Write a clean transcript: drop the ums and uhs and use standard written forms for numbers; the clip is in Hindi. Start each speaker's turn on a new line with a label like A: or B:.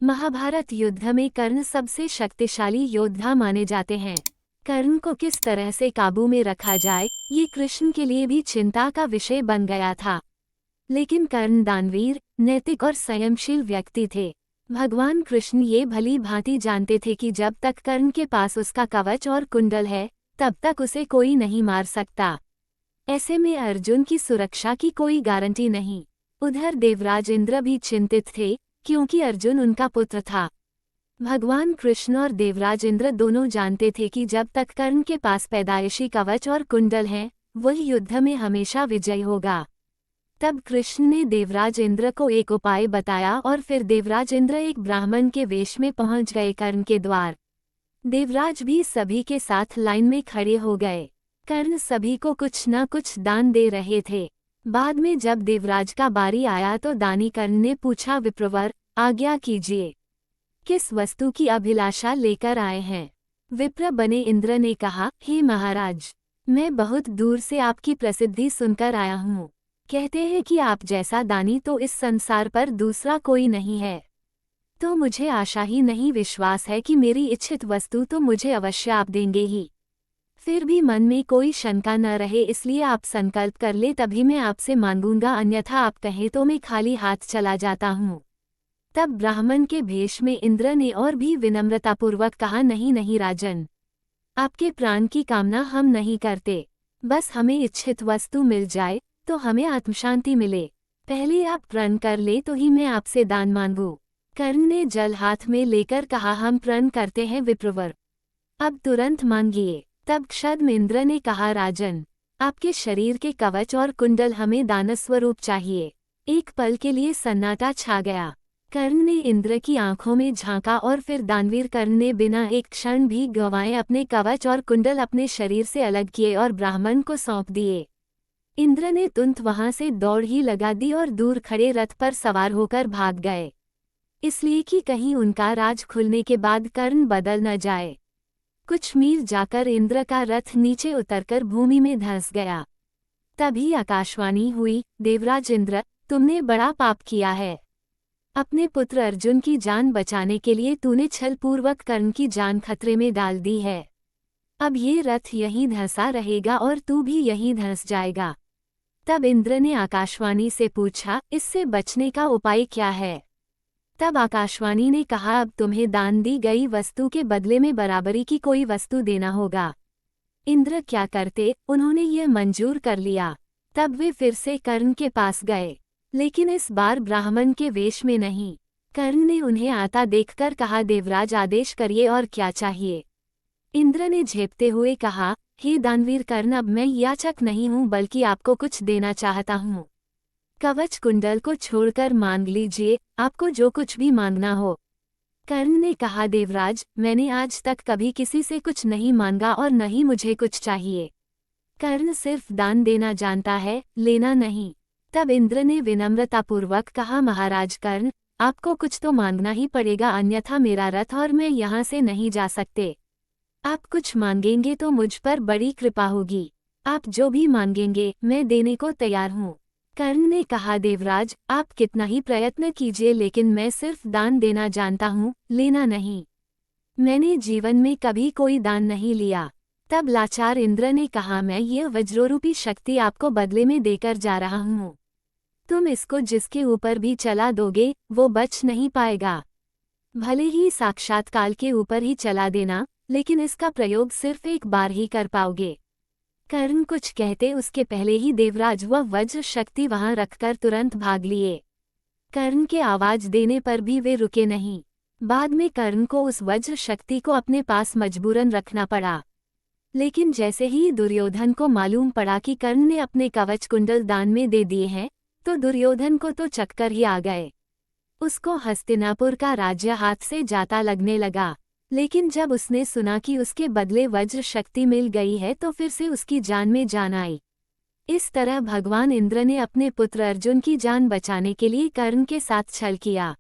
A: महाभारत युद्ध में कर्ण सबसे शक्तिशाली योद्धा माने जाते हैं। कर्ण को किस तरह से काबू में रखा जाए, ये कृष्ण के लिए भी चिंता का विषय बन गया था। लेकिन कर्ण दानवीर, नैतिक और संयमशील व्यक्ति थे। भगवान कृष्ण ये भली भांति जानते थे कि जब तक कर्ण के पास उसका कवच और कुंडल है, तब तक उसे कोई नहीं मार सकता। ऐसे में अर्जुन की सुरक्षा की कोई गारंटी नहीं। उधर देवराज इंद्र भी चिंतित थे, क्योंकि अर्जुन उनका पुत्र था। भगवान कृष्ण और देवराज इंद्र दोनों जानते थे कि जब तक कर्ण के पास पैदाइशी कवच और कुंडल हैं, वही युद्ध में हमेशा विजयी होगा। तब कृष्ण ने देवराज इंद्र को एक उपाय बताया और फिर देवराज इंद्र एक ब्राह्मण के वेश में पहुंच गए कर्ण के द्वार। देवराज भी सभी के साथ लाइन में खड़े हो गए। कर्ण सभी को कुछ न कुछ दान दे रहे थे। बाद में जब देवराज का बारी आया तो दानी कर्ण ने पूछा, विप्रवर, आज्ञा कीजिए, किस वस्तु की अभिलाषा लेकर आए हैं? विप्र बने इंद्र ने कहा, हे महाराज, मैं बहुत दूर से आपकी प्रसिद्धि सुनकर आया हूँ। कहते हैं कि आप जैसा दानी तो इस संसार पर दूसरा कोई नहीं है। तो मुझे आशा ही नहीं विश्वास है कि मेरी इच्छित वस्तु तो मुझे अवश्य आप देंगे ही। फिर भी मन में कोई शंका न रहे, इसलिए आप संकल्प कर ले, तभी मैं आपसे मांगूंगा, अन्यथा आप कहें तो मैं खाली हाथ चला जाता हूँ। तब ब्राह्मण के भेष में इंद्र ने और भी विनम्रतापूर्वक कहा, नहीं नहीं राजन, आपके प्राण की कामना हम नहीं करते। बस हमें इच्छित वस्तु मिल जाए तो हमें आत्मशांति मिले। पहले आप प्रण कर ले तो ही मैं आपसे दान मांगू। कर्ण ने जल हाथ में लेकर कहा, हम प्रण करते हैं विप्रवर, अब तुरंत मांगिए। तब क्षद्म इंद्र ने कहा, राजन, आपके शरीर के कवच और कुंडल हमें दानस्वरूप चाहिए। एक पल के लिए सन्नाटा छा गया। कर्ण ने इंद्र की आंखों में झांका और फिर दानवीर कर्ण ने बिना एक क्षण भी गंवाए अपने कवच और कुंडल अपने शरीर से अलग किए और ब्राह्मण को सौंप दिए। इंद्र ने तुरंत वहां से दौड़ ही लगा दी और दूर खड़े रथ पर सवार होकर भाग गए, इसलिए कि कहीं उनका राज खुलने के बाद कर्ण बदल न जाए। कुछ मील जाकर इंद्र का रथ नीचे उतरकर भूमि में धंस गया। तभी आकाशवाणी हुई, देवराज इंद्र, तुमने बड़ा पाप किया है। अपने पुत्र अर्जुन की जान बचाने के लिए तूने छलपूर्वक कर्ण की जान खतरे में डाल दी है। अब ये रथ यहीं धंसा रहेगा और तू भी यहीं धंस जाएगा। तब इंद्र ने आकाशवाणी से पूछा, इससे बचने का उपाय क्या है? तब आकाशवाणी ने कहा, अब तुम्हें दान दी गई वस्तु के बदले में बराबरी की कोई वस्तु देना होगा। इंद्र क्या करते, उन्होंने यह मंजूर कर लिया। तब वे फिर से कर्ण के पास गए, लेकिन इस बार ब्राह्मण के वेश में नहीं। कर्ण ने उन्हें आता देखकर कहा, देवराज आदेश करिए, और क्या चाहिए? इंद्र ने झेपते हुए कहा, हे दानवीर कर्ण, अब मैं याचक नहीं हूँ, बल्कि आपको कुछ देना चाहता हूँ। कवच कुंडल को छोड़कर मांग लीजिए, आपको जो कुछ भी मांगना हो। कर्ण ने कहा, देवराज, मैंने आज तक कभी किसी से कुछ नहीं मांगा और न ही मुझे कुछ चाहिए। कर्ण सिर्फ दान देना जानता है, लेना नहीं। तब इंद्र ने विनम्रतापूर्वक कहा, महाराज कर्ण, आपको कुछ तो मांगना ही पड़ेगा, अन्यथा मेरा रथ और मैं यहाँ से नहीं जा सकते। आप कुछ मांगेंगे तो मुझ पर बड़ी कृपा होगी। आप जो भी मांगेंगे मैं देने को तैयार हूँ। कर्ण ने कहा, देवराज, आप कितना ही प्रयत्न कीजिए, लेकिन मैं सिर्फ दान देना जानता हूँ, लेना नहीं। मैंने जीवन में कभी कोई दान नहीं लिया। तब लाचार इंद्र ने कहा, मैं यह वज्रोरूपी शक्ति आपको बदले में देकर जा रहा हूँ। तुम इसको जिसके ऊपर भी चला दोगे वो बच नहीं पाएगा। भले ही साक्षात काल के ऊपर ही चला देना, लेकिन इसका प्रयोग सिर्फ एक बार ही कर पाओगे। कर्ण कुछ कहते उसके पहले ही देवराज वह वज्र शक्ति वहां रखकर तुरंत भाग लिए। कर्ण के आवाज देने पर भी वे रुके नहीं। बाद में कर्ण को उस वज्र शक्ति को अपने पास मजबूरन रखना पड़ा। लेकिन जैसे ही दुर्योधन को मालूम पड़ा कि कर्ण ने अपने कवच कुंडल दान में दे दिए हैं, तो दुर्योधन को तो चक्कर ही आ गए। उसको हस्तिनापुर का राज्य हाथ से जाता लगने लगा। लेकिन जब उसने सुना कि उसके बदले वज्र शक्ति मिल गई है तो फिर से उसकी जान में जान आई। इस तरह भगवान इंद्र ने अपने पुत्र अर्जुन की जान बचाने के लिए कर्ण के साथ छल किया।